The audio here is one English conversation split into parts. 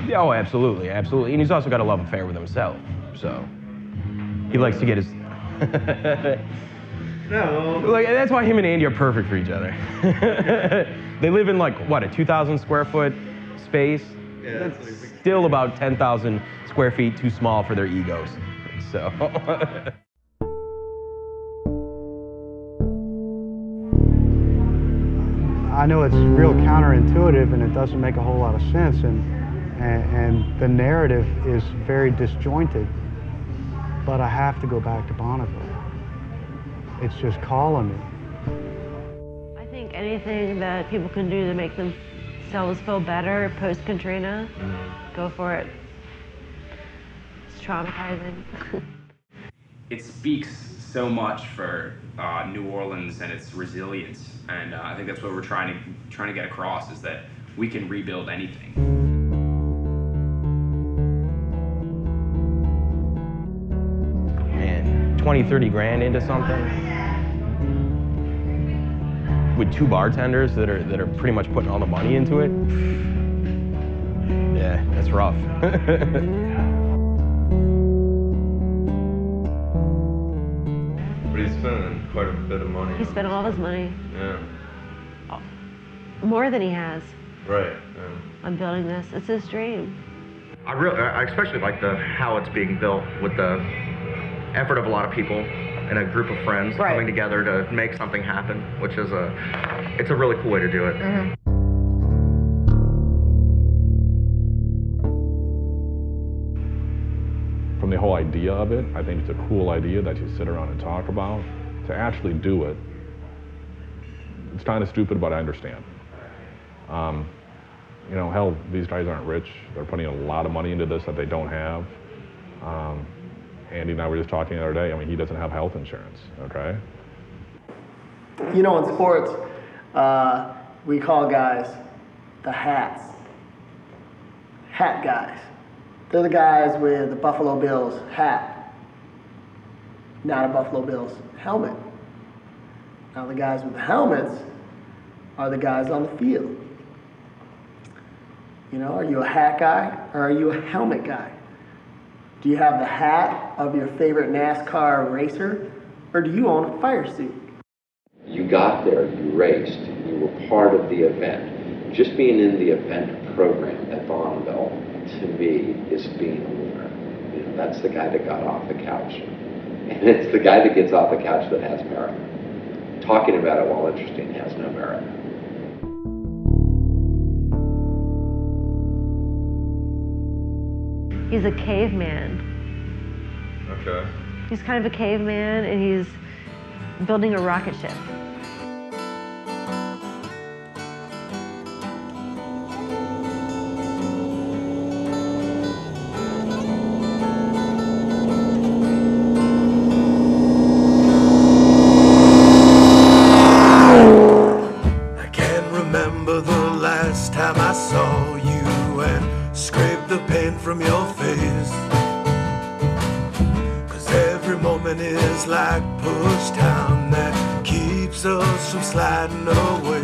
Yeah, oh, absolutely, absolutely. And he's also got a love affair with himself, so he likes to get his. No. Like, that's why him and Andy are perfect for each other. They live in like what, a 2,000 square foot space. Yeah, That's still about 10,000 square feet too small for their egos. So. I know it's real counterintuitive and it doesn't make a whole lot of sense, and the narrative is very disjointed, but I have to go back to Bonneville. It's just calling me. I think anything that people can do to make themselves feel better post-Katrina, go for it. It's traumatizing. It speaks so much for New Orleans and its resilience, and I think that's what we're trying to get across, is that we can rebuild anything. Man, 20, 30 grand into something with 2 bartenders that are pretty much putting all the money into it. Yeah, that's rough. But he's spending quite a bit of money. He spent all of his money. Yeah. More than he has. Right. Yeah. On building this. It's his dream. I especially like how it's being built, with the effort of a lot of people and a group of friends coming together to make something happen, which is it's a really cool way to do it. Mm-hmm. From the whole idea of it, I think it's a cool idea that you sit around and talk about. To actually do it, it's kind of stupid, but I understand. You know, hell, these guys aren't rich. They're putting a lot of money into this that they don't have. Andy and I were just talking the other day. I mean, he doesn't have health insurance, okay? You know, in sports, we call guys the hats. Hat guys. They're the guys with the Buffalo Bills hat, not a Buffalo Bills helmet. Now the guys with the helmets are the guys on the field. You know, are you a hat guy or are you a helmet guy? Do you have the hat of your favorite NASCAR racer, or do you own a fire suit? You got there, you raced, you were part of the event. Just being in the event program at Bonneville, to me, is being a winner. You know, that's the guy that got off the couch. And it's the guy that gets off the couch that has merit. Talking about it, while interesting, has no merit. He's a caveman. Okay. He's kind of a caveman, and he's building a rocket ship. I can't remember the last time I saw you and scraped the paint from your face. 'Cause every moment is like push down that keeps us from sliding away.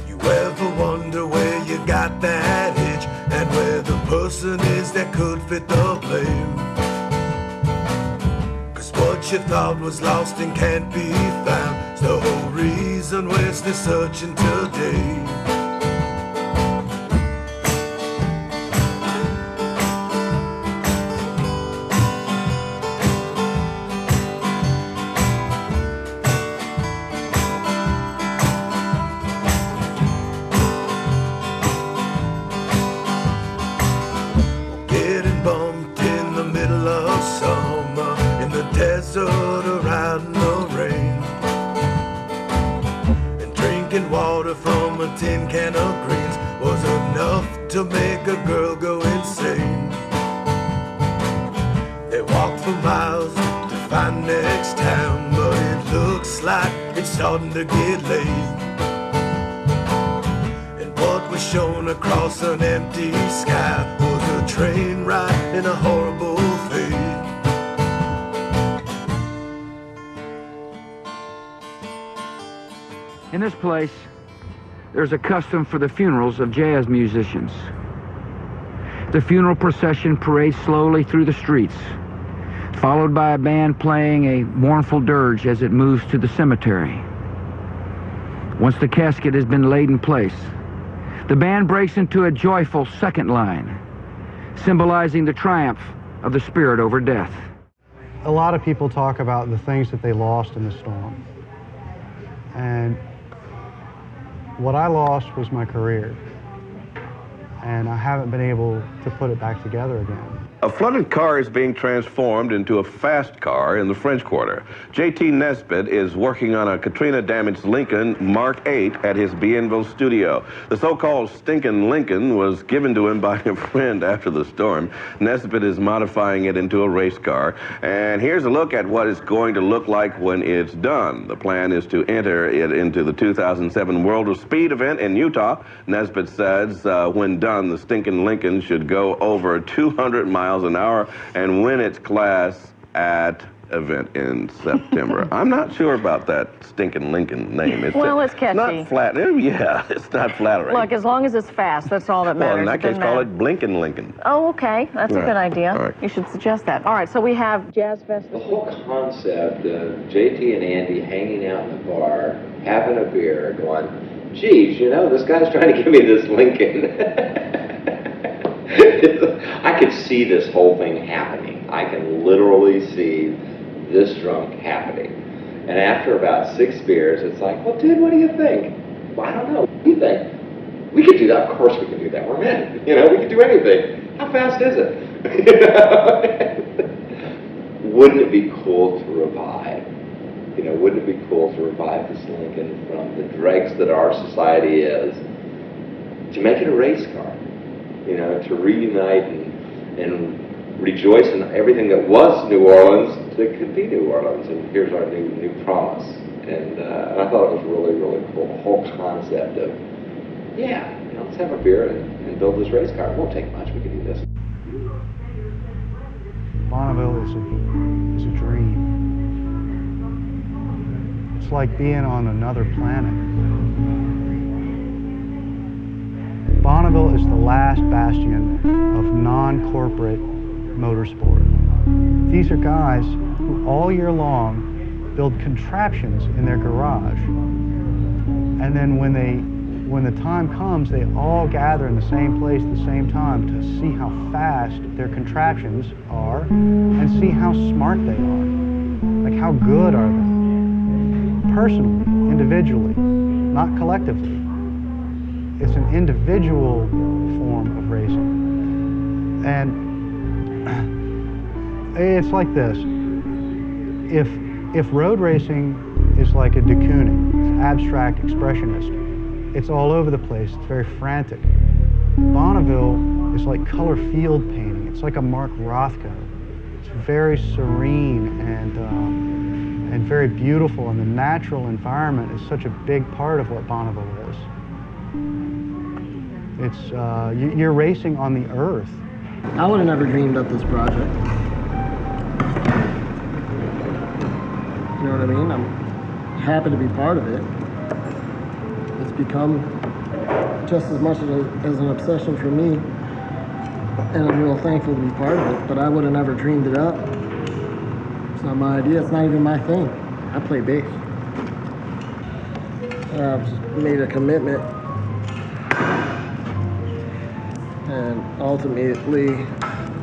You ever wonder where you got that itch and where the person is that could fit the blame? 'Cause what you thought was lost and can't be found is the whole reason we're still searching today. Getting bumped in the middle of summer, in the desert or out in the rain, and drinking water from a tin can of greens was enough to make a girl go insane. They walked for miles to find next town, but it looks like it's starting to get late. And what was shown across an empty sky was a train ride and a horrible fate. In this place, there's a custom for the funerals of jazz musicians. The funeral procession parades slowly through the streets, followed by a band playing a mournful dirge as it moves to the cemetery. Once the casket has been laid in place, the band breaks into a joyful second line, symbolizing the triumph of the spirit over death. A lot of people talk about the things that they lost in the storm. And what I lost was my career. And I haven't been able to put it back together again. A flooded car is being transformed into a fast car in the French Quarter. JT Nesbitt is working on a Katrina-damaged Lincoln Mark 8 at his Bienville studio. The so-called Stinkin Linkin was given to him by a friend after the storm. Nesbitt is modifying it into a race car. And here's a look at what it's going to look like when it's done. The plan is to enter it into the 2007 World of Speed event in Utah. Nesbitt says when done, the Stinkin Linkin should go over 200 miles an hour and win its class at event in September. I'm not sure about that Stinkin Linkin name. It's catchy. Not flat. Yeah, it's not flattering. Look, as long as it's fast, that's all that matters. Well, in that case, call it Blinkin' Linkin. Oh, okay. That's a good idea. All right. You should suggest that. All right, so we have Jazz Fest. The whole concept of JT and Andy hanging out in the bar, having a beer, going, geez, you know, this guy's trying to give me this Lincoln. I could see this whole thing happening. I can literally see this drunk happening. And after about 6 beers, it's like, well, dude, what do you think? Well, I don't know. What do you think? We could do that. Of course we can do that. We're men. You know, we could do anything. How fast is it? Wouldn't it be cool to revive? You know, wouldn't it be cool to revive this Lincoln from the dregs that our society is, to make it a race car? You know, to reunite and rejoice in everything that was New Orleans that could be New Orleans. And here's our new promise. And I thought it was really, really cool. The whole concept of, yeah, you know, let's have a beer and build this race car. It won't take much. We can do this. Bonneville is a dream. It's like being on another planet. Bonneville is the last bastion of non-corporate motorsport. These are guys who all year long build contraptions in their garage. And then when the time comes, they all gather in the same place at the same time to see how fast their contraptions are and see how smart they are. Like, how good are they? Personally, individually, not collectively. It's an individual form of racing. And it's like this. If road racing is like a de Kooning, it's abstract expressionist, it's all over the place, it's very frantic. Bonneville is like color field painting. It's like a Mark Rothko. It's very serene and very beautiful, and the natural environment is such a big part of what Bonneville is. It's, you're racing on the earth. I would have never dreamed up this project. You know what I mean? I'm happy to be part of it. It's become just as much as an obsession for me, and I'm real thankful to be part of it, but I would have never dreamed it up. It's not my idea. It's not even my thing. I play bass. I've just made a commitment, and ultimately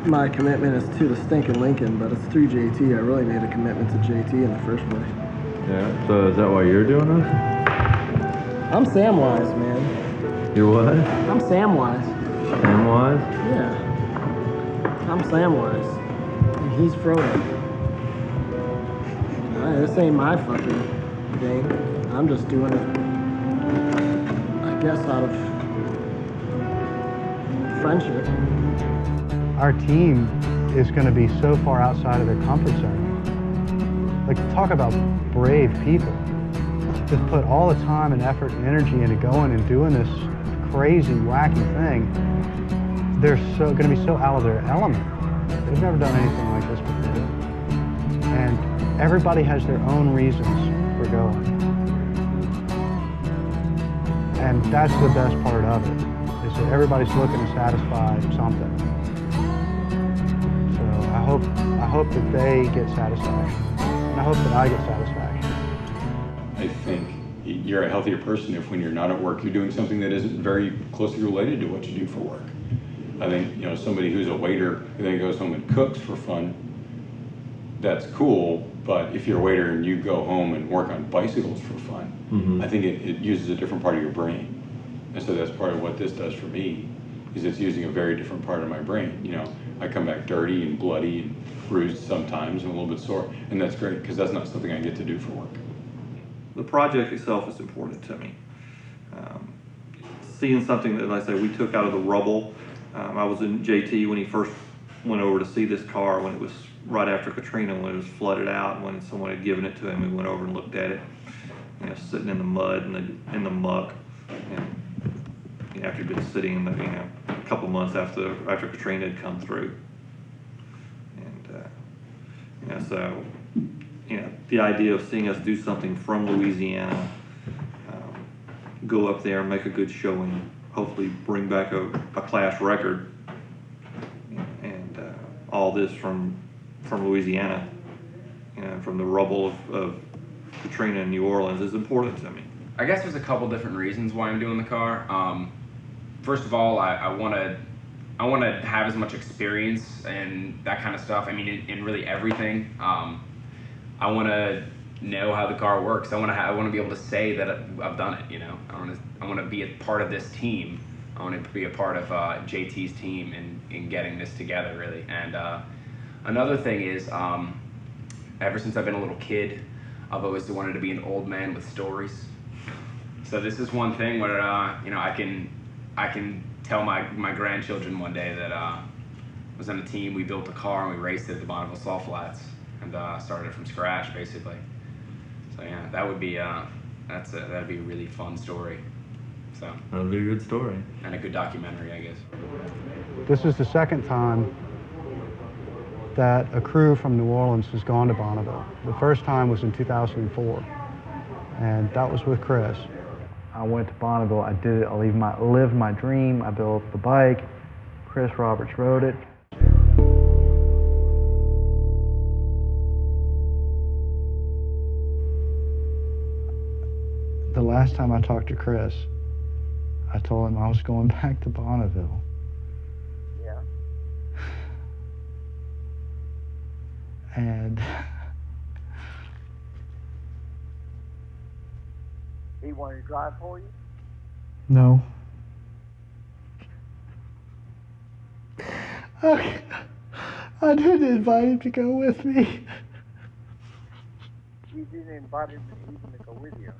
my commitment is to the Stinkin Linkin, but it's through JT. I really made a commitment to JT in the first place. Yeah, so is that why you're doing this? I'm Samwise, man. You're what? I'm Samwise. Samwise? Yeah. I'm Samwise. And he's Frodo. This ain't my fucking thing. I'm just doing it, I guess, out of friendship. Our team is going to be so far outside of their comfort zone. Like, talk about brave people. Just put all the time and effort and energy into going and doing this crazy, wacky thing. They're going to be so out of their element. They've never done anything like this before. And everybody has their own reasons for going. And that's the best part of it, is that everybody's looking to satisfy something. So I hope that they get satisfaction, and I hope that I get satisfaction. I think you're a healthier person if when you're not at work, you're doing something that isn't very closely related to what you do for work. I think, you know, somebody who's a waiter who then goes home and cooks for fun, that's cool, but if you're a waiter and you go home and work on bicycles for fun, I think it uses a different part of your brain. And so that's part of what this does for me, is it's using a very different part of my brain. You know, I come back dirty and bloody and bruised sometimes and a little bit sore, and that's great, because that's not something I get to do for work. The project itself is important to me. Seeing something that, like I say, we took out of the rubble. I was in JT when he first went over to see this car when it was right after Katrina, when it was flooded out, when someone had given it to him. We went over and looked at it, you know, sitting in the mud and in the muck. And after it'd been sitting in the, you know, a couple months after Katrina had come through. And, you know, so, you know, the idea of seeing us do something from Louisiana, go up there and make a good showing, hopefully bring back a class record, and all this from Louisiana, you know, from the rubble of Katrina in New Orleans is important to me. I guess there's a couple different reasons why I'm doing the car. First of all, I want to have as much experience and that kind of stuff. I mean, in really everything. I want to know how the car works. I want to be able to say that I've done it. You know, I want to be a part of this team. I want to be a part of JT's team in getting this together, really. And another thing is, ever since I've been a little kid, I've always wanted to be an old man with stories. So this is one thing where you know, I can tell my grandchildren one day that I was on a team. We built a car and we raced it at the Bonneville Salt Flats and started it from scratch, basically. So yeah, that would be that'd be a really fun story. So that'd be a good story and a good documentary, I guess. This is the second time that a crew from New Orleans has gone to Bonneville. The first time was in 2004, and that was with Chris. I went to Bonneville. I did it. I lived my dream. I built the bike. Chris Roberts rode it. The last time I talked to Chris, I told him I was going back to Bonneville. Yeah. And he wanted to drive for you? no. I didn't invite him to go with me. You didn't invite him to even to go with you?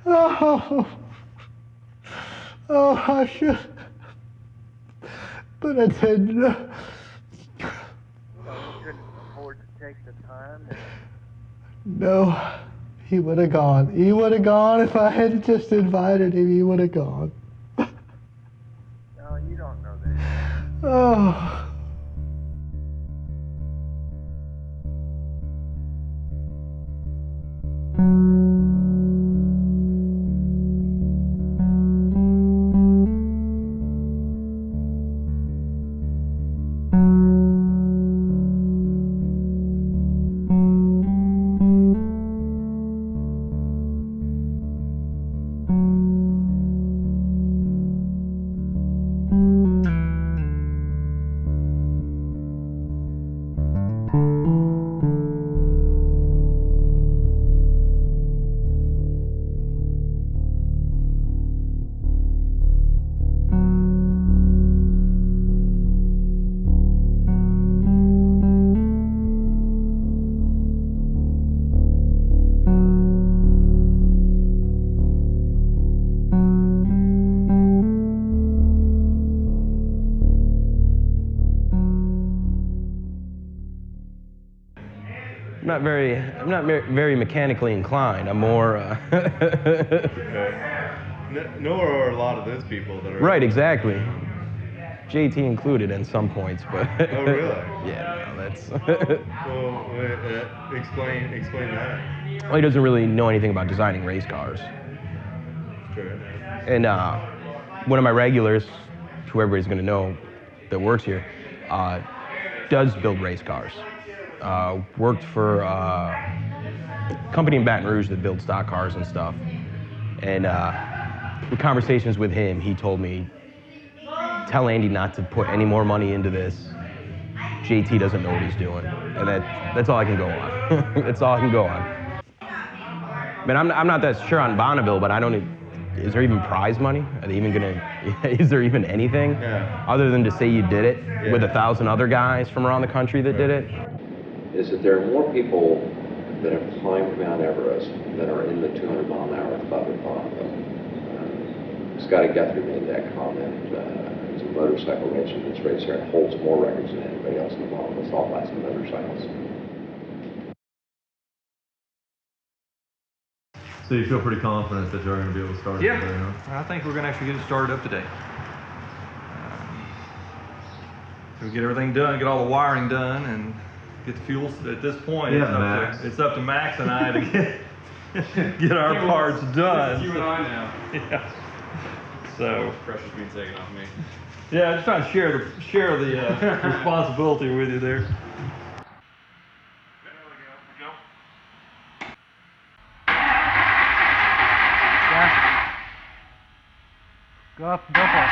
No. Oh, I should. But I didn't. No, you couldn't afford to take the time? No, he would have gone. He would have gone if I had just invited him. He would have gone. No, you don't know that. Oh. I'm not very mechanically inclined. I'm more. Nor are a lot of those people that are. Right, exactly. JT included in some points, but. Oh really? Yeah, no, that's. Well, explain that. well, he doesn't really know anything about designing race cars. Sure. And one of my regulars, who everybody's gonna know that works here, does build race cars. Worked for a company in Baton Rouge that builds stock cars and stuff. And with conversations with him, he told me, tell Andy not to put any more money into this. JT doesn't know what he's doing. And that's all I can go on. That's all I can go on. But I'm not that sure on Bonneville, but I don't, is there even prize money? Are they even gonna, is there even anything? Other than to say you did it with 1,000 other guys from around the country that did it? Is that there are more people that have climbed Mount Everest that are in the 200-mile-an-hour club at Bonneville. Scotty Guthrie made that comment. He's a motorcycle racer that's raced here and holds more records than anybody else in the Bonneville Salt Flats in motorcycles. So you feel pretty confident that you're going to be able to start it today, huh? I think we're going to actually get it started up today. We'll get everything done, get all the wiring done, and get the fuel. At this point, it's up to Max and I to get our parts done. It's you and I now. Yeah. So pressure's being taken off me. Yeah, I'm just trying to share the responsibility with you there. Go up, go up.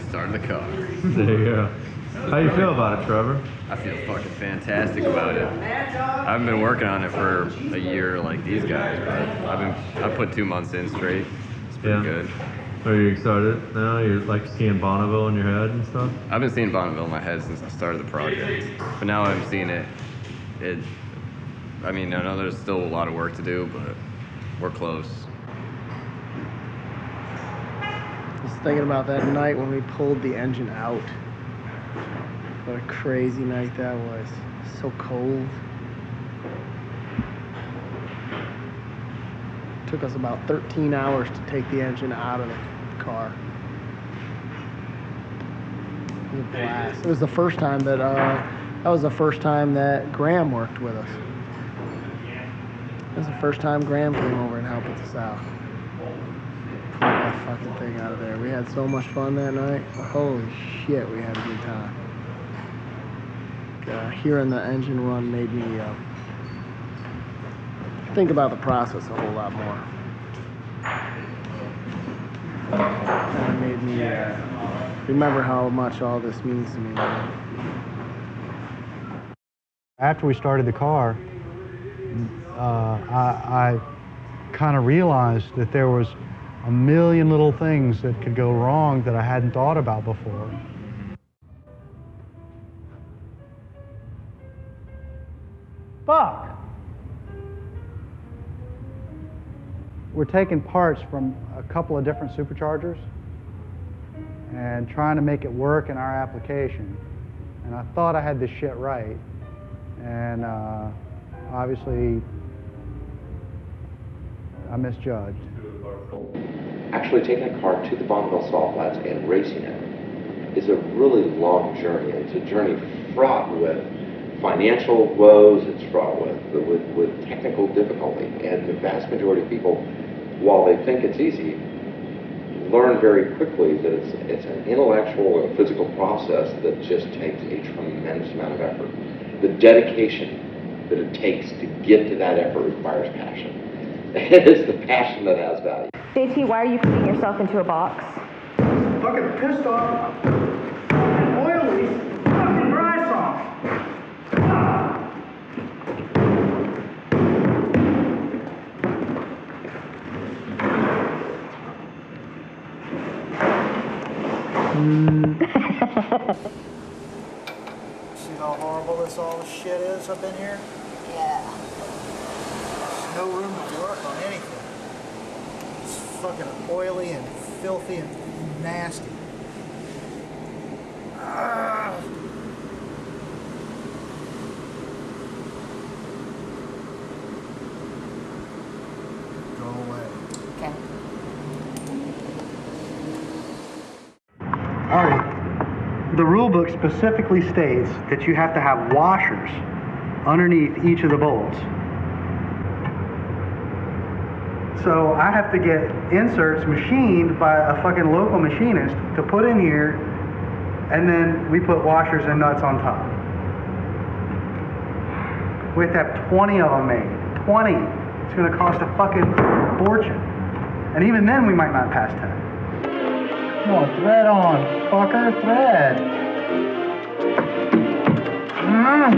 Starting the car. There you go. How you feel about it, Trevor? I feel fucking fantastic about it. I haven't been working on it for a year like these guys, but I put 2 months in straight. It's pretty good. Are you excited now? You're like seeing Bonneville in your head and stuff? I've been seeing Bonneville in my head since the start of the project, but now I'm seeing it. I mean, I know there's still a lot of work to do, but we're close. Just thinking about that night when we pulled the engine out. What a crazy night that was. So cold. It took us about 13 hours to take the engine out of the car. It was a blast. It was the first time that Graham worked with us. It was the first time Graham came over and helped us out. Pull that fucking thing out of there. We had so much fun that night. Holy shit, we had a good time. Hearing the engine run made me think about the process a whole lot more. Kind of made me remember how much all this means to me. After we started the car, I kind of realized that there was a million little things that could go wrong that I hadn't thought about before. Fuck! We're taking parts from a couple of different superchargers and trying to make it work in our application. And I thought I had this shit right. And obviously, I misjudged. Actually taking a car to the Bonneville Salt Flats and racing it is a really long journey. It's a journey fraught with financial woes, it's fraught with technical difficulty. And the vast majority of people, while they think it's easy, learn very quickly that it's an intellectual and physical process that just takes a tremendous amount of effort. The dedication that it takes to get to that effort requires passion. It is the passion that has value. JT, why are you putting yourself into a box? Fucking pissed off. Oil leaks. Fucking dry soft. how horrible all this shit is up in here? Yeah. There's no room to work on anything. It's fucking oily and filthy and nasty. Go away. Okay. All right. The rule book specifically states that you have to have washers underneath each of the bolts. So I have to get inserts machined by a fucking local machinist to put in here, and then we put washers and nuts on top. We have to have 20 of them made. 20. It's going to cost a fucking fortune. And even then we might not pass 10. Come on, thread on, fucker, thread. Ah!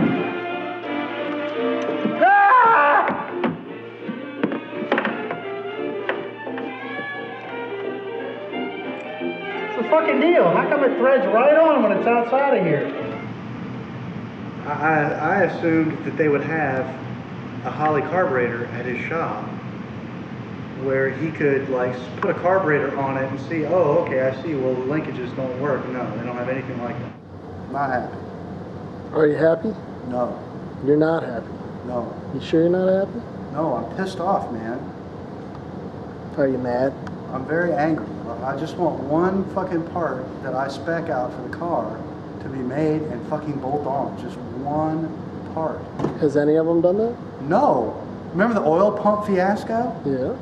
It's a fucking deal. How come it threads right on when it's outside of here? I assumed that they would have a Holley carburetor at his shop where he could like put a carburetor on it and see, oh, okay, I see, well, the linkages don't work. No, they don't have anything like that. Not happy. Are you happy? No. You're not happy? No. You sure you're not happy? No, I'm pissed off, man. Are you mad? I'm very angry. I just want one fucking part that I spec out for the car to be made and fucking bolt on. Just one part. Has any of them done that? No. Remember the oil pump fiasco? Yeah.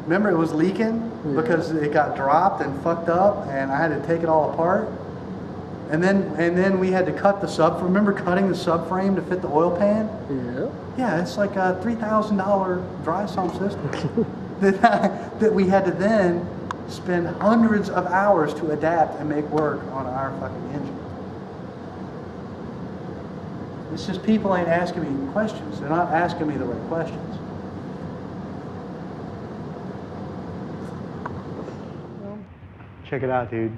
Remember it was leaking because it got dropped and fucked up and I had to take it all apart? And then we had to cut the subframe. Remember cutting the subframe to fit the oil pan? Yeah. Yeah, it's like a $3,000 dry sump system that we had to then spend hundreds of hours to adapt and make work on our fucking engine. It's just people ain't asking me questions. They're not asking me the right questions. Check it out, dude.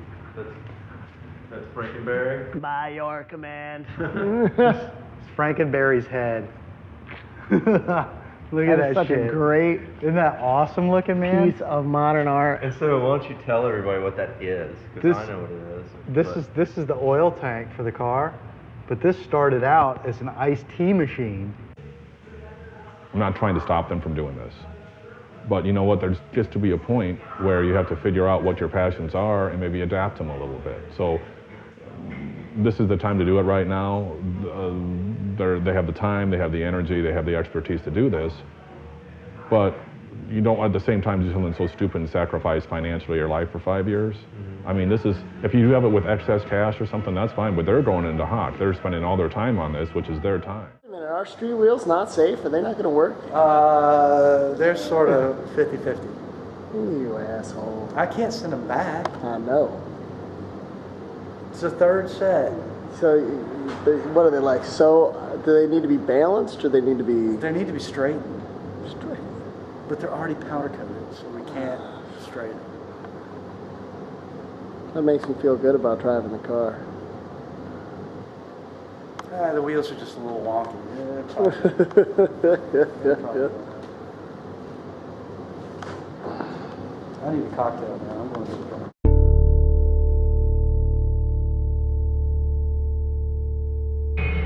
That's Frankenberry? By your command. It's Frankenberry's head. Look at that such shit. a great, Isn't that awesome looking, man? piece of modern art. And so why don't you tell everybody what that is? Because I know what it is. This is the oil tank for the car, but this started out as an iced tea machine. I'm not trying to stop them from doing this. But you know what, there's just to be a point where you have to figure out what your passions are and maybe adapt them a little bit. So this is the time to do it right now. They have the time, they have the energy, they have the expertise to do this. But you don't at the same time do something so stupid and sacrifice financially your life for 5 years. I mean, this is, if you have it with excess cash or something, that's fine, but they're going into hot. They're spending all their time on this, which is their time. Wait a minute, are street wheels not safe? Are they not going to work? They're sort of 50-50. You asshole. I can't send them back. I know. It's a third set. So, what are they like? So, do they need to be balanced or they need to be... They need to be straightened. Straight. But they're already powder coated, so we can't straighten. That makes me feel good about driving the car. The wheels are just a little wonky. I need a cocktail, man. I'm going to get drunk.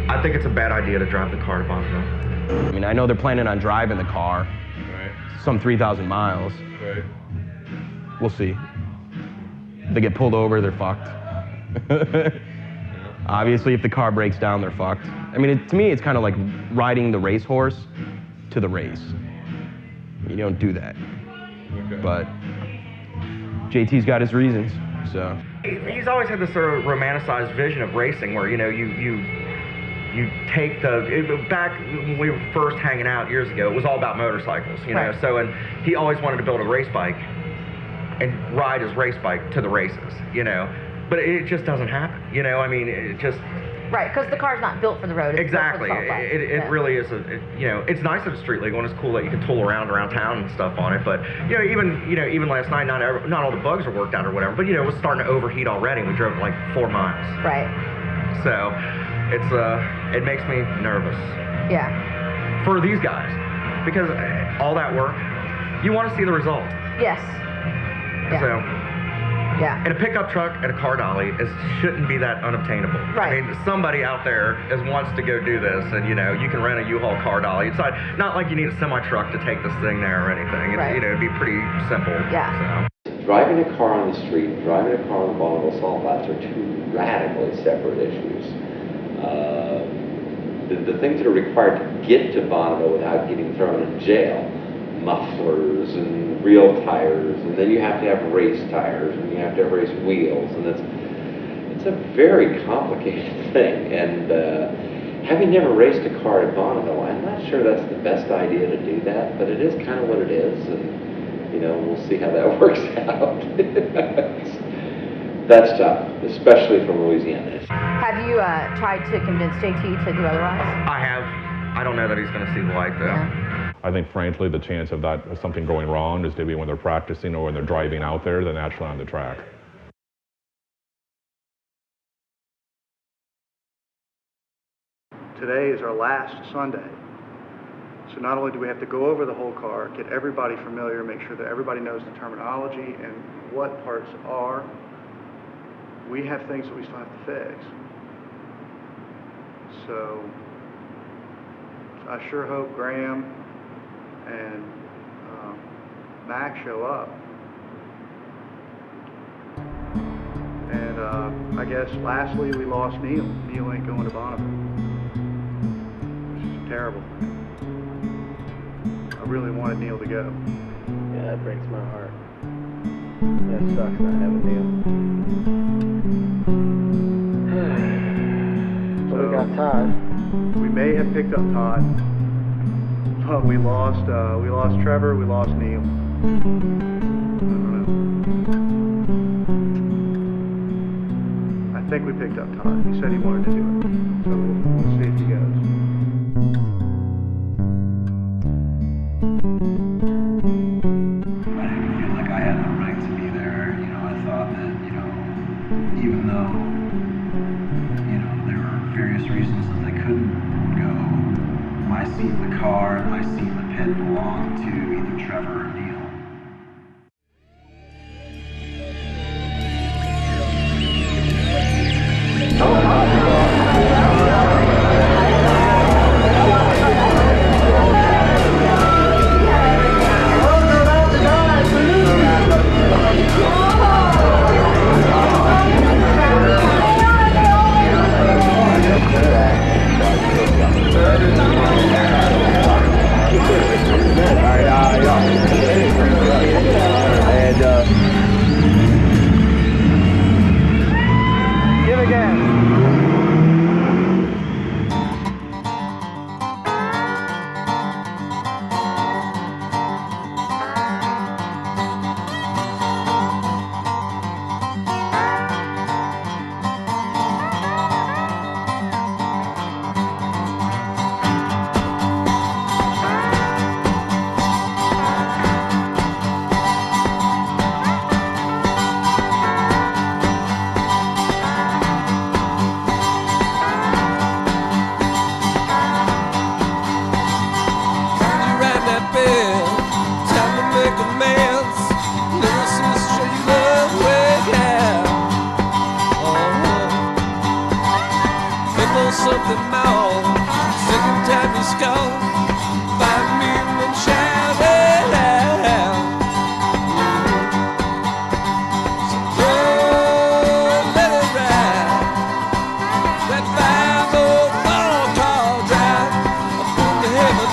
I think it's a bad idea to drive the car to Bonneville. I mean, I know they're planning on driving the car some 3,000 miles. Right. We'll see. If they get pulled over, they're fucked. Obviously, if the car breaks down, they're fucked. I mean, to me, it's kind of like riding the racehorse to the race. You don't do that. Okay. But JT's got his reasons, so. He's always had this sort of romanticized vision of racing where, you know, you take back when we were first hanging out years ago, it was all about motorcycles, you know, so, and he always wanted to build a race bike and ride his race bike to the races, you know, but it just doesn't happen, you know, I mean, it just... Right, because the car's not built for the road. It's exactly. Built for the It really is, you know, it's nice that it's street legal and it's cool that you can tool around town and stuff on it, but, you know, even last night, not all the bugs are worked out or whatever, but, you know, it was starting to overheat already and we drove like 4 miles. Right. So it makes me nervous. Yeah. For these guys, because all that work, you want to see the result. Yes. Yeah. So, yeah. And a pickup truck and a car dolly shouldn't be that unobtainable. Right. I mean, somebody out there wants to go do this, and you can rent a U-Haul car dolly. It's not like you need a semi-truck to take this thing there or anything. It's, it'd be pretty simple. Yeah. So. Driving a car on the street and driving a car on the Bonneville Salt Flats are two radically separate issues. The things that are required to get to Bonneville without getting thrown in jail, mufflers and real tires, and then you have to have race tires, and you have to have race wheels, and it's a very complicated thing. And having never raced a car at Bonneville, I'm not sure that's the best idea to do that, but it is kind of what it is, and we'll see how that works out. That's tough, especially from Louisiana. Have you tried to convince JT to do otherwise? I have. I don't know that he's going to see the light, though. Yeah. I think, frankly, the chance of something going wrong is maybe when they're practicing or when they're driving out there than actually on the track. Today is our last Sunday. So not only do we have to go over the whole car, get everybody familiar, make sure that everybody knows the terminology and what parts are, we have things that we still have to fix. So I sure hope Graham and Mac show up. And I guess lastly, we lost Neil. Neil ain't going to Bonneville, which is a terrible thing. I really wanted Neil to go. Yeah, that breaks my heart. That sucks not having Neil. So we got Todd. We may have picked up Todd, but we lost Trevor, we lost Neil. I don't know. I think we picked up Todd. He said he wanted to do it, so we'll see if he goes. I didn't feel like I had the right to be there. I thought that, even though, there were various reasons that they couldn't go, my seat in the car and my seat in the pit belonged to either Trevor or Neil. Give again. Something more, second time you score, find me and shout it out. So don't let it ride. That 504 car drive, I put the hammer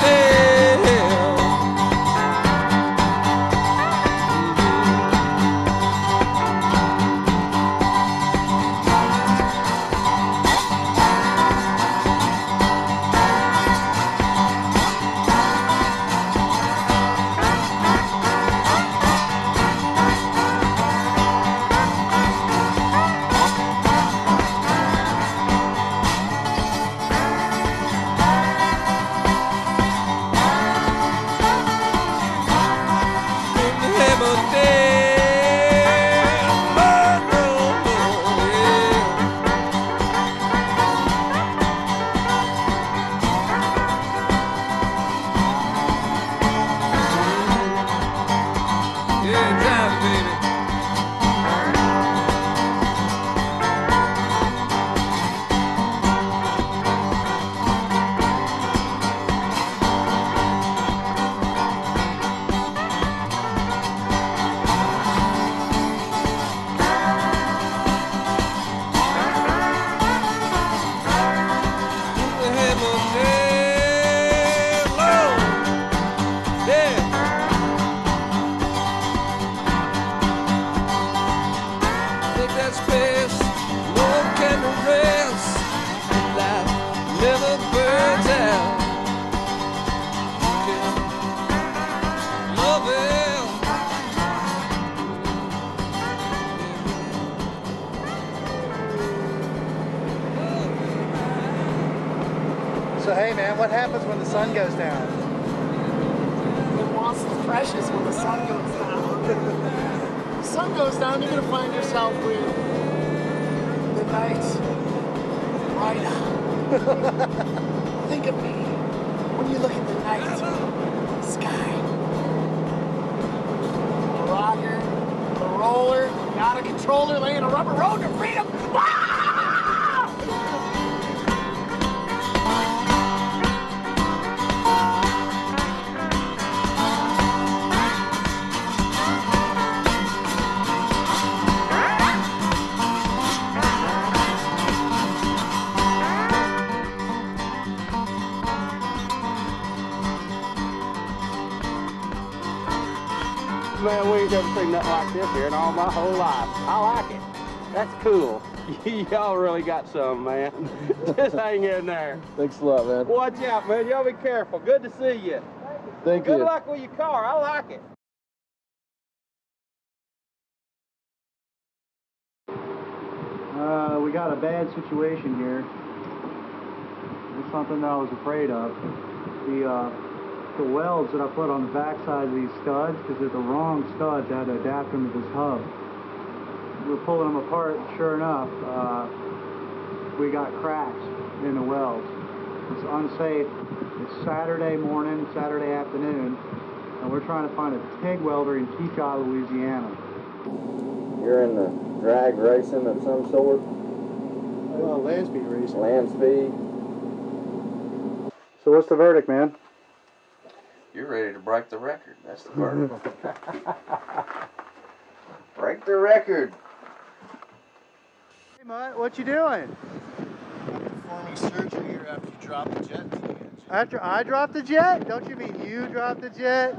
So hey man, what happens when the sun goes down? It lost its precious when the sun goes down. The sun goes down, you're gonna find yourself with the night right now. Think of me when you look at the night sky. The rocker, the roller, the out of controller laying a rubber road to freedom. Man, we ain't never seen nothing like this here in all my whole life. I like it. That's cool. Y'all really got some, man. Just hang in there. Thanks a lot, man. Watch out, man. Y'all be careful. Good to see you. Thank you. Good luck with your car. I like it. We got a bad situation here. It's something that I was afraid of. The welds that I put on the backside of these studs, because they're the wrong studs, I had to adapt them to this hub. We're pulling them apart, sure enough, we got cracks in the welds. It's unsafe. It's Saturday morning, Saturday afternoon, and we're trying to find a TIG welder in Keechaw, Louisiana. You're in the drag racing of some sort? Well, land speed racing. Land speed? So what's the verdict, man? You're ready to break the record. That's the verdict. Break the record. Hey, Mutt, what you doing? Performing surgery here after you drop the jet. After I dropped the jet? Don't you mean you dropped the jet?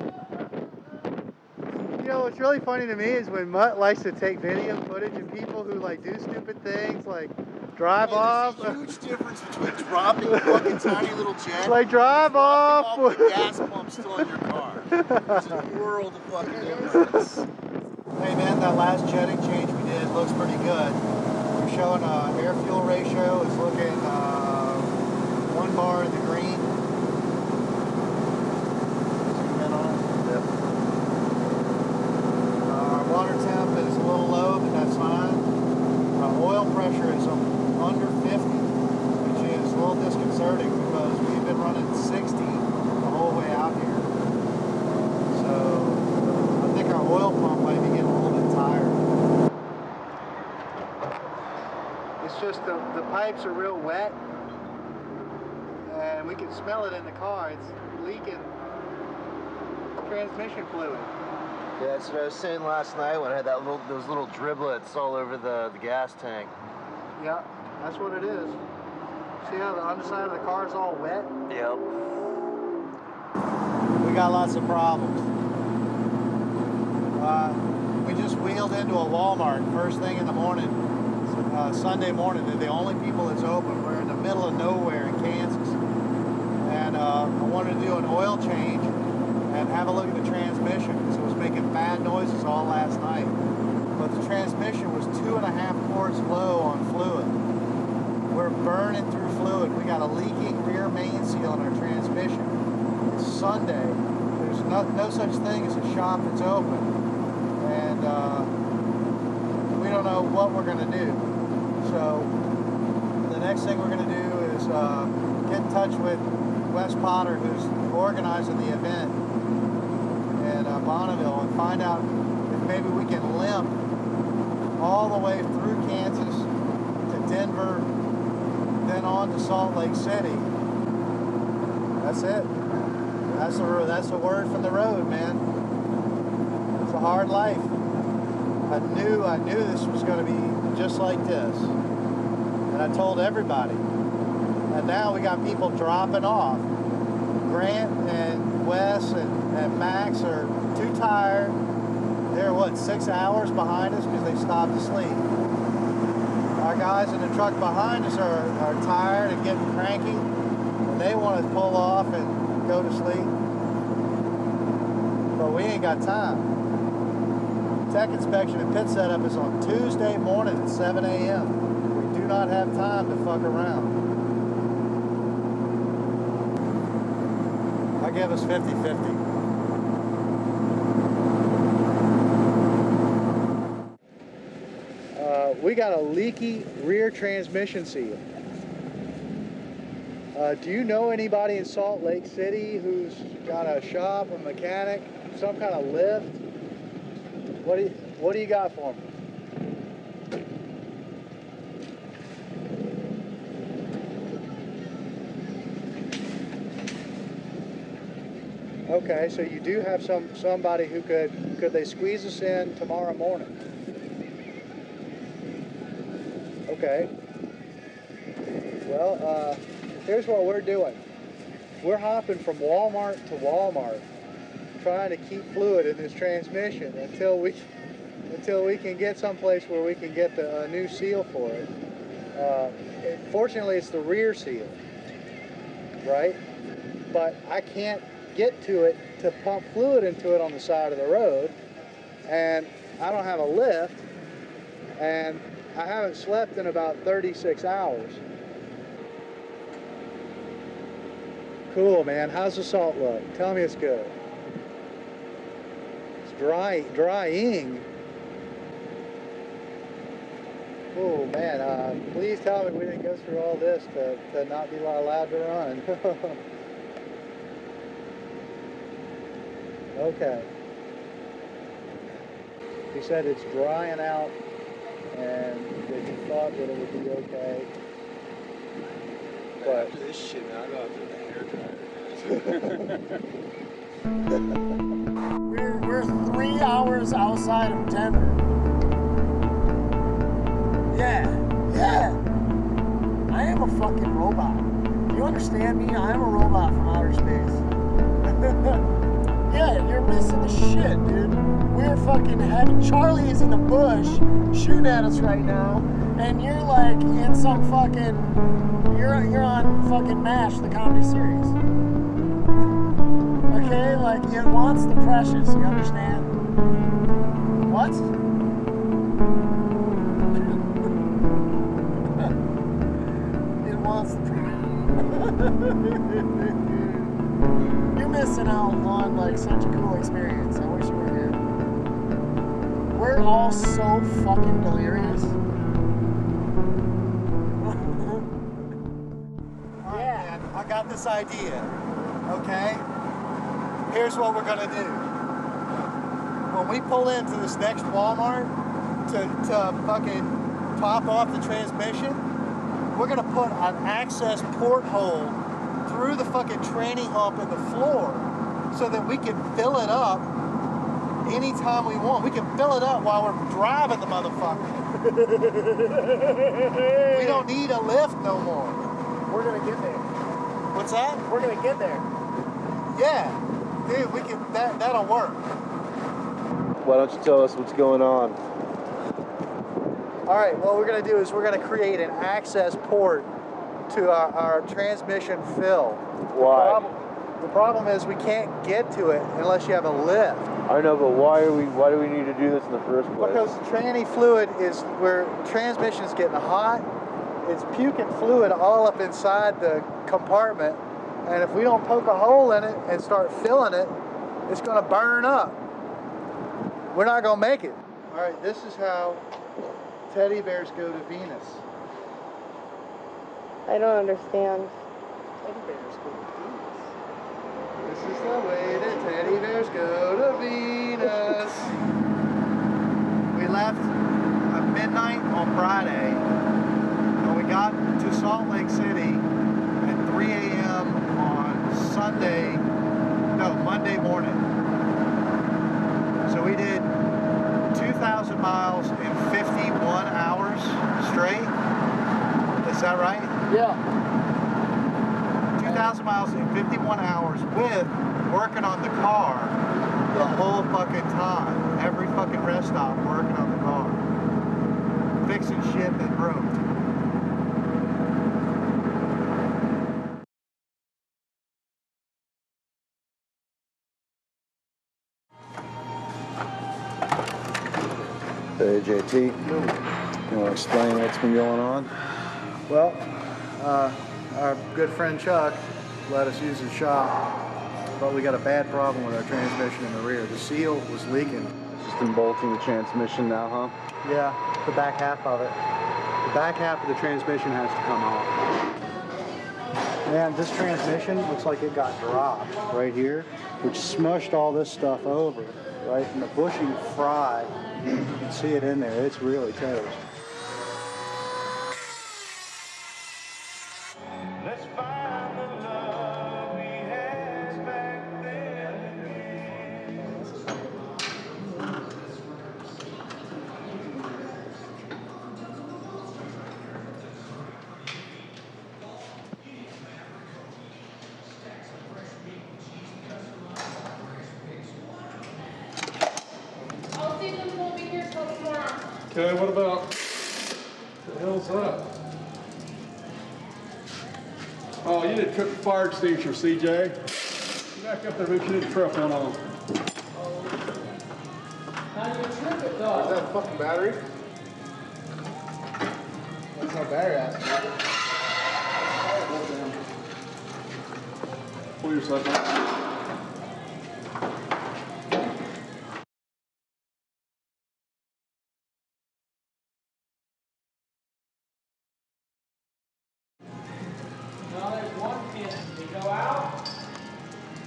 You know, what's really funny to me is when Mutt likes to take video footage of people who like do stupid things, like drive off. There's a huge difference between dropping a fucking tiny little jet, like drive off with a gas pump still in your car. There's a world of fucking difference. Hey man, that last jetting change we did looks pretty good. We're showing air fuel ratio is looking 1 bar in the green. Our water temp is a little low, but that's fine. Oil pressure is under 50, which is a little disconcerting because we've been running 60 the whole way out here. So I think our oil pump might be getting a little bit tired. It's just the pipes are real wet, and we can smell it in the car. It's leaking transmission fluid. Yeah, that's what I was saying last night when I had those little driblets all over the gas tank. Yeah, that's what it is. See how the underside of the car is all wet? Yep. We got lots of problems. We just wheeled into a Walmart first thing in the morning, Sunday morning. They're the only people that's open. We're in the middle of nowhere in Kansas. And I wanted to do an oil change and have a look at the transmission because it was making bad noises all last night. But the transmission was 2.5 quarts low on fluid. We're burning through fluid. We got a leaking rear main seal in our transmission. It's Sunday. There's no such thing as a shop that's open. And we don't know what we're going to do. So the next thing we're going to do is get in touch with Wes Potter, who's organizing the event in Bonneville, and find out if maybe we can limp all the way through Kansas to Denver, then on to Salt Lake City. That's it. That's the word from the road, man. It's a hard life. I knew this was going to be just like this, and I told everybody. And now we got people dropping off. Grant and Wes and Max are too tired. They're, 6 hours behind us because they stopped to sleep. Our guys in the truck behind us are tired and getting cranky, and they want to pull off and go to sleep. But we ain't got time. Tech inspection and pit setup is on Tuesday morning at 7 a.m. We do not have time to fuck around. I'll give us 50-50. We got a leaky rear transmission seal. Do you know anybody in Salt Lake City who's got a shop, a mechanic, some kind of lift? What do you got for me? Okay, so you do have somebody who could they squeeze us in tomorrow morning? Okay. Well, here's what we're doing. We're hopping from Walmart to Walmart, trying to keep fluid in this transmission until we can get someplace where we can get the new seal for it. Fortunately, it's the rear seal, right? But I can't get to it to pump fluid into it on the side of the road, and I don't have a lift, and I haven't slept in about 36 hours. Cool, man. How's the salt look? Tell me it's good. It's drying. Oh man, please tell me we didn't go through all this to not be allowed to run. Okay. He said it's drying out and that he thought that it would be okay. But after this shit, man, I'll go after the hair dryer. We're 3 hours outside of Denver. Yeah. I am a fucking robot. Do you understand me? I am a robot from outer space. Yeah, you're missing the shit, dude. We're fucking having Charlie is in the bush shooting at us right now, and you're like in some fucking you're on fucking MASH, the comedy series. Okay, like it wants the precious, you understand? What? It wants the You're missing out on like such a cool experience. I wish you were here. We're all so fucking delirious. yeah, I got this idea. Okay? Here's what we're gonna do. When we pull into this next Walmart to fucking top off the transmission, we're gonna put an access porthole through the fucking tranny hump in the floor so that we can fill it up anytime we want. We can fill it up while we're driving the motherfucker. We don't need a lift no more. We're gonna get there. What's that? We're gonna get there. Yeah, dude, we can. That'll work. Why don't you tell us what's going on? All right, what we're gonna do is we're gonna create an access port to our transmission fill. Why? The problem is we can't get to it unless you have a lift. I know, but why do we need to do this in the first place? Because the tranny fluid is where transmission's getting hot. It's puking fluid all up inside the compartment, and if we don't poke a hole in it and start filling it, it's gonna burn up. We're not gonna make it. All right, this is how teddy bears go to Venus. I don't understand. Teddy bears go to Venus. This is the way that teddy bears go to Venus. We left at midnight on Friday, and we got to Salt Lake City at 3 a.m. on Monday morning. So we did 2,000 miles in 51 hours straight. Is that right? Yeah. 2,000 miles in 51 hours with working on the car the whole fucking time. Every fucking rest stop working on the car. Fixing shit that broke. Hey, JT, you want to explain what's been going on? Well, our good friend Chuck let us use his shop but we got a bad problem with our transmission in the rear. The seal was leaking. Just embolting the transmission now, huh? Yeah, the back half of it. The back half of the transmission has to come off. Man, this transmission looks like it got dropped right here, which smushed all this stuff over, right? And the bushing fried. You can see it in there. It's really toast. Okay, what about, the hell's that? Oh, you didn't trip the fire extinguisher, CJ. Get back up there, make sure you didn't trip one on. How do you trip it, though? Is that a fucking battery? That's no battery, actually. Pull yourself up.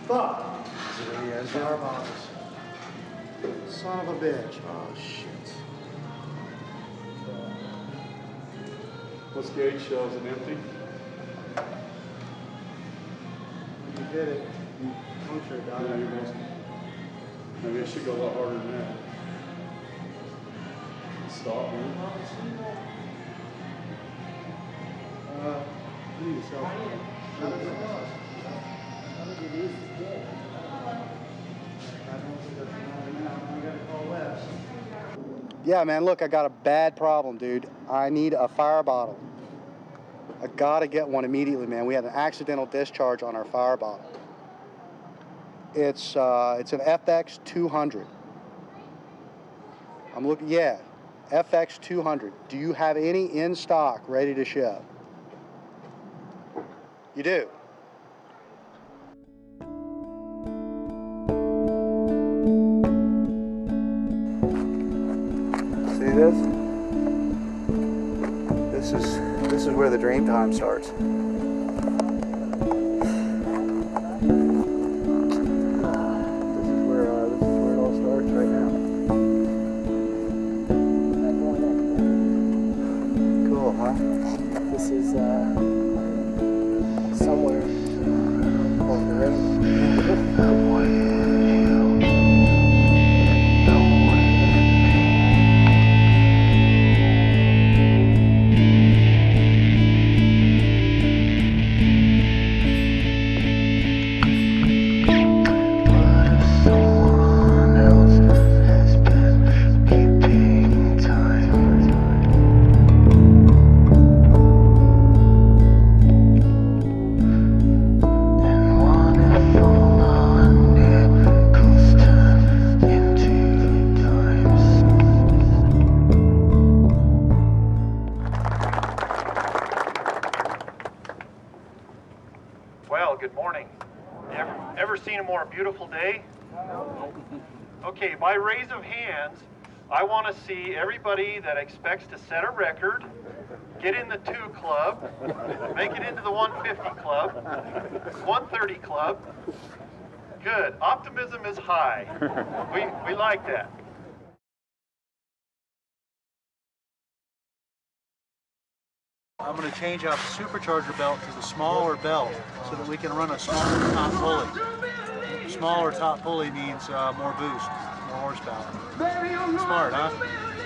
Fuck! There he is, our bottles. Son of a bitch. Oh, shit. What's gauge shows it empty? When you did it, you punctured it out. Yeah, you must. Maybe it should go a lot harder than that. Stop, man. You need to sell it. Yeah, man, look, I got a bad problem, dude. I need a fire bottle. I gotta get one immediately, man. We had an accidental discharge on our fire bottle. It's an FX 200. I'm looking, yeah, FX 200. Do you have any in stock ready to ship? You do? See this? This is where the dream time starts. This is where it all starts right now. Cool, huh? This is somewhere on the road. Well, good morning. Ever seen a more beautiful day? Okay, by raise of hands, I want to see everybody that expects to set a record, get in the 2 club, make it into the 150 club, 130 club. Good. Optimism is high. We like that. I'm going to change out the supercharger belt to the smaller belt so that we can run a smaller top pulley. Smaller top pulley means more boost, more horsepower. Smart, huh?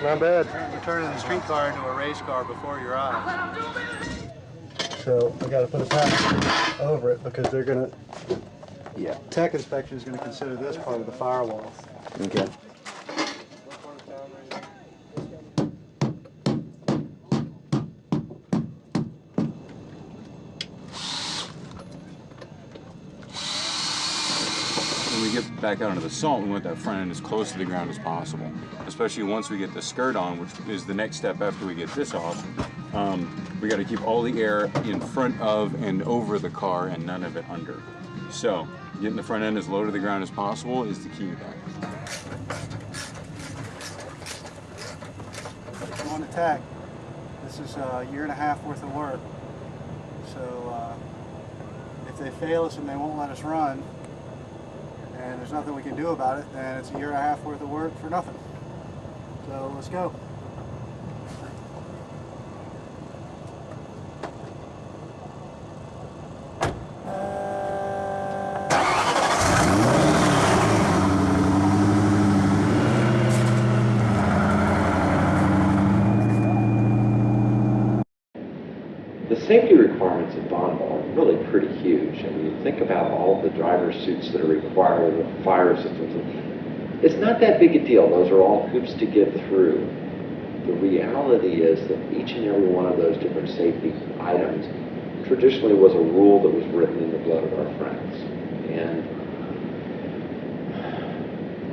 Not bad. You're turning the street car into a race car before your eyes. So I got to put a pack over it because they're going to, tech inspection is going to consider this part of the firewall. Okay. When we get back out into the salt, we want that front end as close to the ground as possible, especially once we get the skirt on, which is the next step after we get this off. We got to keep all the air in front of and over the car and none of it under. So Getting the front end as low to the ground as possible is the key to that. On the tech, this is a year and a half worth of work. So if they fail us and they won't let us run, and there's nothing we can do about it, then it's a year and a half worth of work for nothing. So let's go. The safety requirements at Bonneville are really pretty huge. I mean, you think about all the driver suits that are required, the fire systems. It's not that big a deal. Those are all hoops to get through. The reality is that each and every one of those different safety items traditionally was a rule that was written in the blood of our friends. And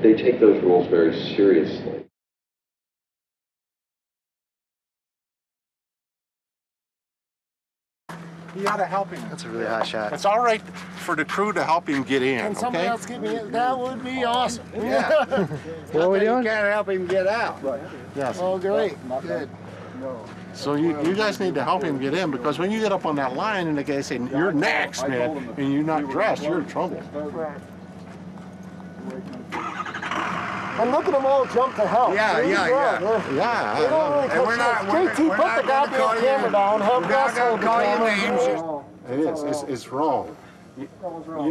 they take those rules very seriously. You gotta help him. That's a really high shot. It's all right for the crew to help him get in. Can somebody else get me in? That would be awesome. Yeah. What are we doing? You can't help him get out. Right. Yes. Oh, great. Good. So you guys need to help him get in, because when you get up on that line and the guy say, "You're next, man," and you're not dressed, you're in trouble. Right. And look at them all jump to help. Yeah. They don't really And we're not- JT, put the goddamn camera down. Help us hold the camera. It is. It's wrong. You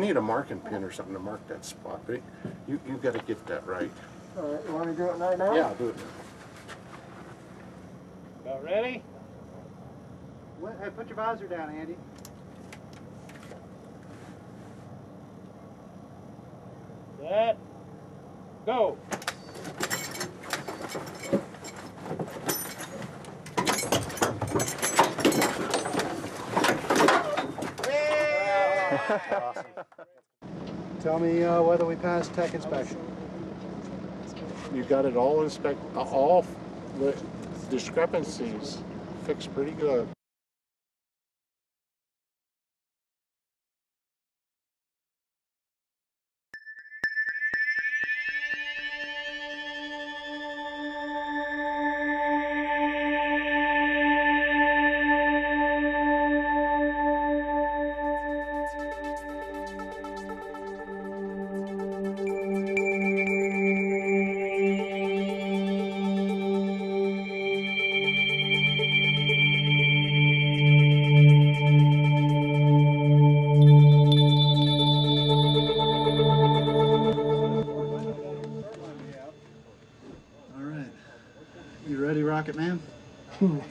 need a marking pin or something to mark that spot. But you got to get that right. All right, you want to do it right now? Yeah, do it. About ready? Hey, put your visor down, Andy. Set. Go. Tell me whether we passed tech inspection. You got it all all the discrepancies fixed pretty good. You ready, Rocket Man? You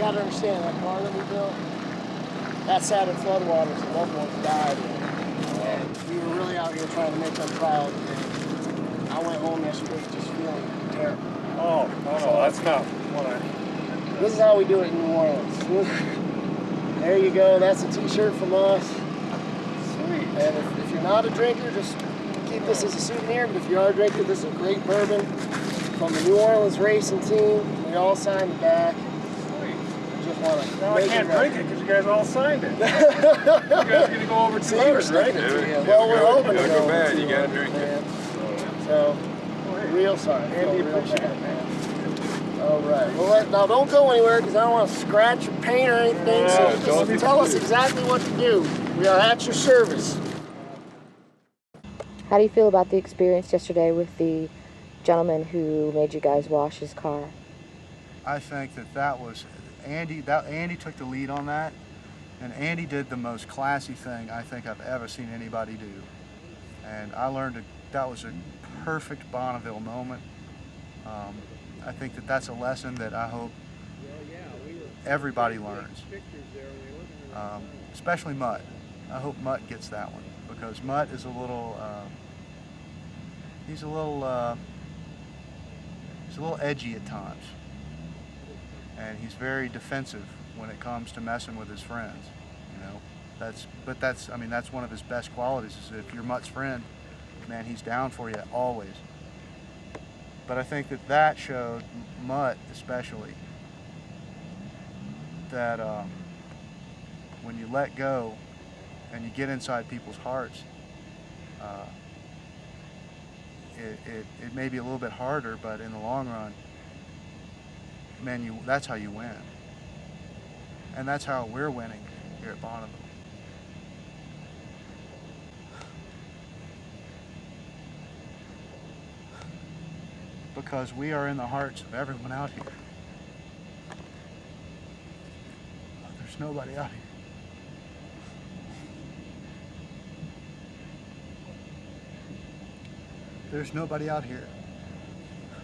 gotta understand, that car that we built, that sat in floodwaters and loved ones died. And we were really out here trying to make them proud. And I went home yesterday just feeling terrible. Oh, no, that's not what I... This is how we do it in New Orleans. There you go, that's a t-shirt from us. Sweet. And if you're not a drinker, just keep this as a souvenir. But if you are a drinker, this is a great bourbon from the New Orleans racing team. We all signed the back. Just want to Now I can't drink it because you guys all signed it. You guys are going to go over 200, right? Well, we're hoping to Don't go go bad, over you got to 200, drink it. So, real sorry. Andy, appreciate it, man. All right. Well, now don't go anywhere because I don't want to scratch or paint or anything. Yeah, So just tell us exactly what to do. We are at your service. How do you feel about the experience yesterday with the gentleman who made you guys wash his car? I think that was Andy. Andy took the lead on that, and Andy did the most classy thing I think I've ever seen anybody do. And I learned that was a perfect Bonneville moment. I think that that's a lesson that I hope everybody learns, especially Mutt. I hope Mutt gets that one, because Mutt is a little, he's a little edgy at times, and he's very defensive when it comes to messing with his friends. You know, I mean, that's one of his best qualities. Is if you're Mutt's friend, man, he's down for you always. But I think that showed Mutt especially that when you let go and you get inside people's hearts, it may be a little bit harder, but in the long run, man, that's how you win. And that's how we're winning here at Bonneville. Because we are in the hearts of everyone out here. There's nobody out here. There's nobody out here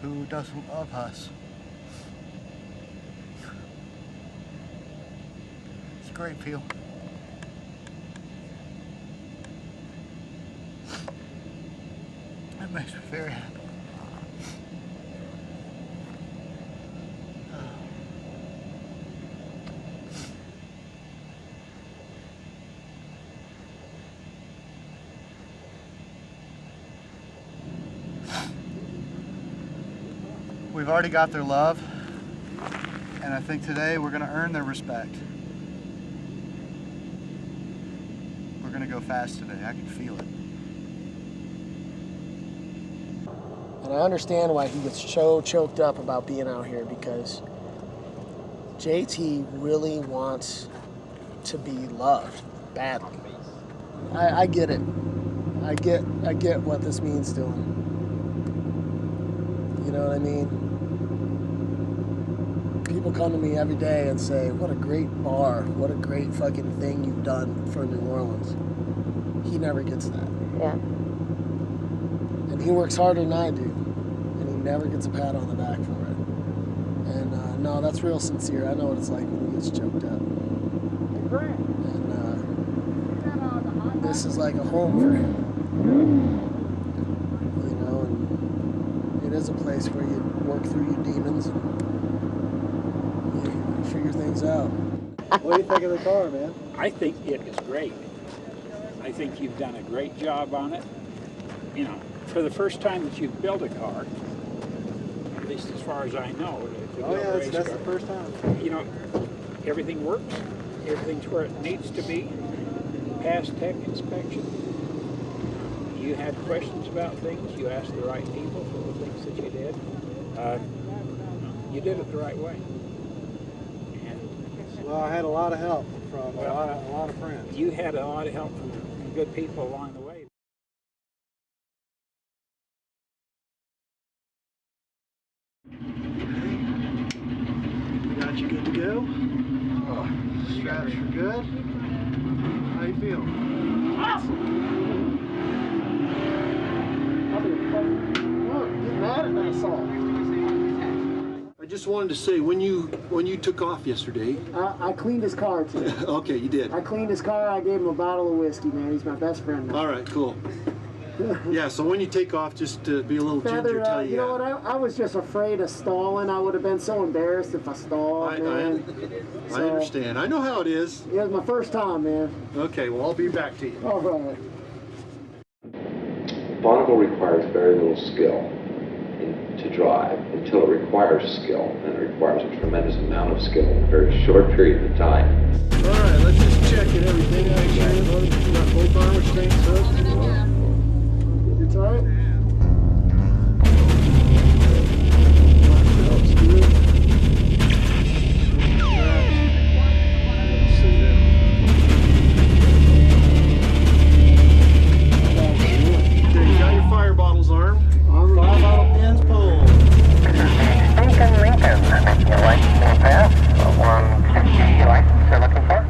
who doesn't love us. It's a great feeling. It makes me very happy. We've already got their love, and I think today we're going to earn their respect. We're going to go fast today. I can feel it. And I understand why he gets so choked up about being out here, because JT really wants to be loved badly. I get it. I get what this means to him. You know what I mean? People come to me every day and say, what a great bar, what a great fucking thing you've done for New Orleans. He never gets that. Yeah. And he works harder than I do, and he never gets a pat on the back for it. And no, that's real sincere. I know what it's like when he gets choked up. And this is like a home for him. You know, and it is a place where you work through your demons and you figure things out. What do you think of the car, man? I think it is great. I think you've done a great job on it. You know, for the first time that you've built a car, at least as far as I know. Oh yeah, that's the first time. You know, everything works. Everything's where it needs to be. Passed tech inspection. You had questions about things. You asked the right people for the things that you did. You did it the right way. Well, I had a lot of help from a lot of friends. You had a lot of help from good people along the way. We got you good to go. You guys are good. How you feel? Get mad at that song. I just wanted to say, when you took off yesterday. I cleaned his car too. Okay, you did. I cleaned his car. I gave him a bottle of whiskey, man. He's my best friend now. All right, cool. Yeah, so when you take off, just be a little ginger. Tell you know what? I was just afraid of stalling. I would have been so embarrassed if I stalled, man. I understand. I know how it is. It was my first time, man. Okay, well, I'll be back to you. All right. Bonneville requires very little skill to drive until it requires skill, and it requires a tremendous amount of skill in a very short period of time. All right, let's just check it, everything. You got both armor strengths, It's all right. Fire bottles armed. Fire bottle pins pulled. Stinkin Linkin, making a license pass. 160 license you're looking for?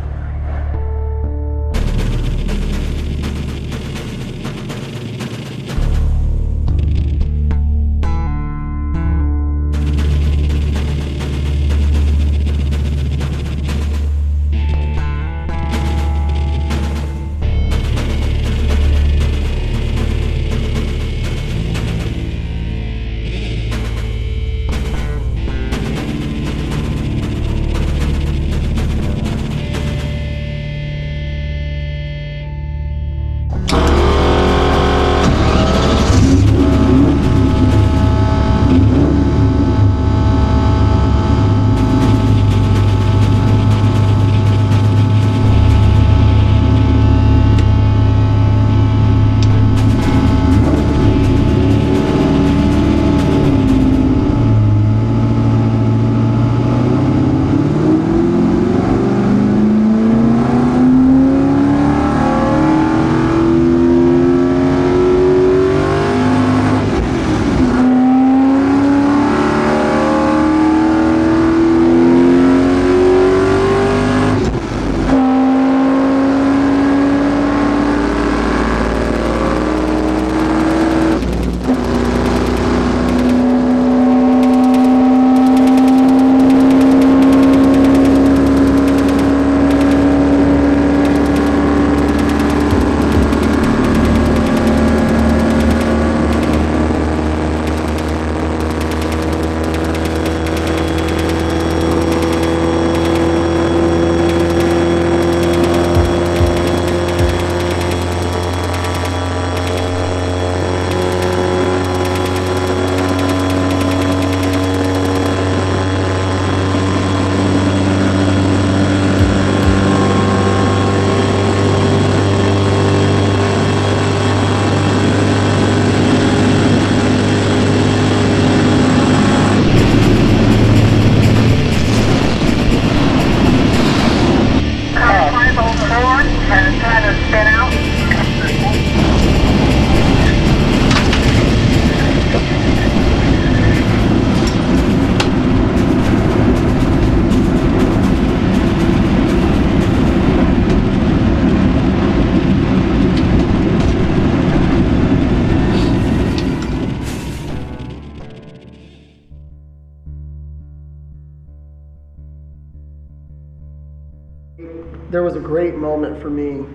was a great moment for me,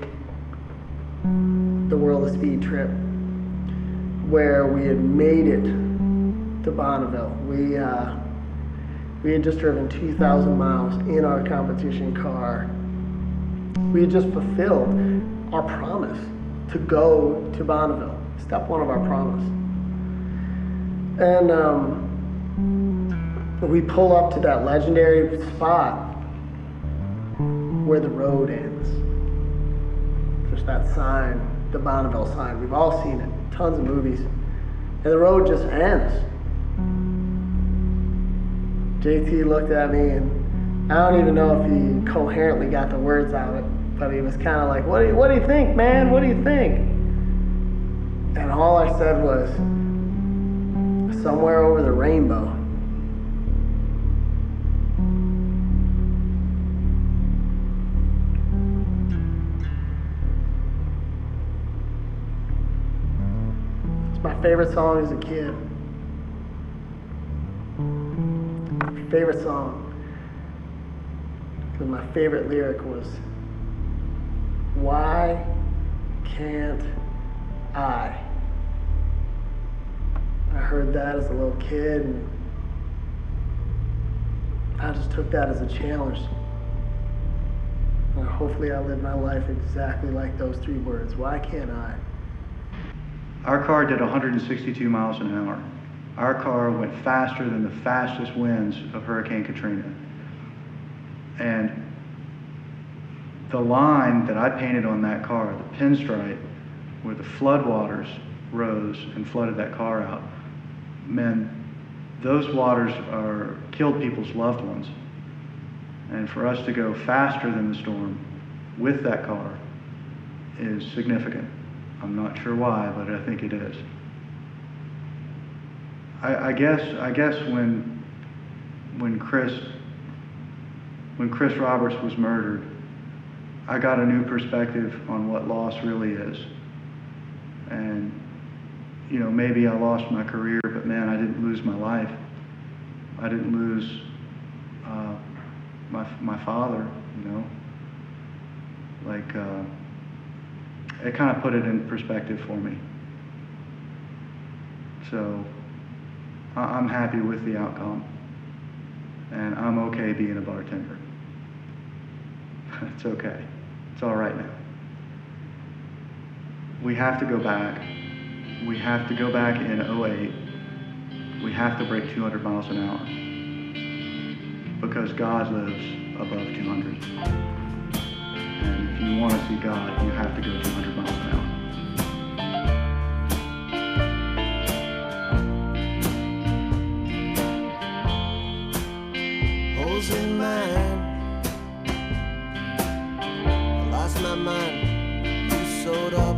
the World of Speed trip, where we had made it to Bonneville. We had just driven 2,000 miles in our competition car. We had just fulfilled our promise to go to Bonneville, step one of our promise. And we pull up to that legendary spot where the road ends. There's that sign, the Bonneville sign. We've all seen it, tons of movies. And the road just ends. JT looked at me, and I don't even know if he coherently got the words out, but he was kind of like, what do you think, man? What do you think? And all I said was, somewhere over the rainbow. It's my favorite song as a kid. Favorite song. Because my favorite lyric was, why can't I? I heard that as a little kid, and I just took that as a challenge. And hopefully I live my life exactly like those 3 words. Why can't I? Our car did 162 miles an hour. Our car went faster than the fastest winds of Hurricane Katrina. And the line that I painted on that car, the pinstripe, where the floodwaters rose and flooded that car out, man, those waters killed people's loved ones. And for us to go faster than the storm with that car is significant. I'm not sure why, but I think it is. I guess when Chris Roberts was murdered, I got a new perspective on what loss really is. And you know, maybe I lost my career, but man, I didn't lose my life. I didn't lose my father, you know. Like, it kind of put it in perspective for me. So, I'm happy with the outcome. And I'm okay being a bartender. It's okay. It's all right now. We have to go back. We have to go back in 08. We have to break 200 miles an hour. Because God lives above 200. And if you want to see God, you have to go 200 miles an hour. Holes in mine. I lost my mind. You showed up.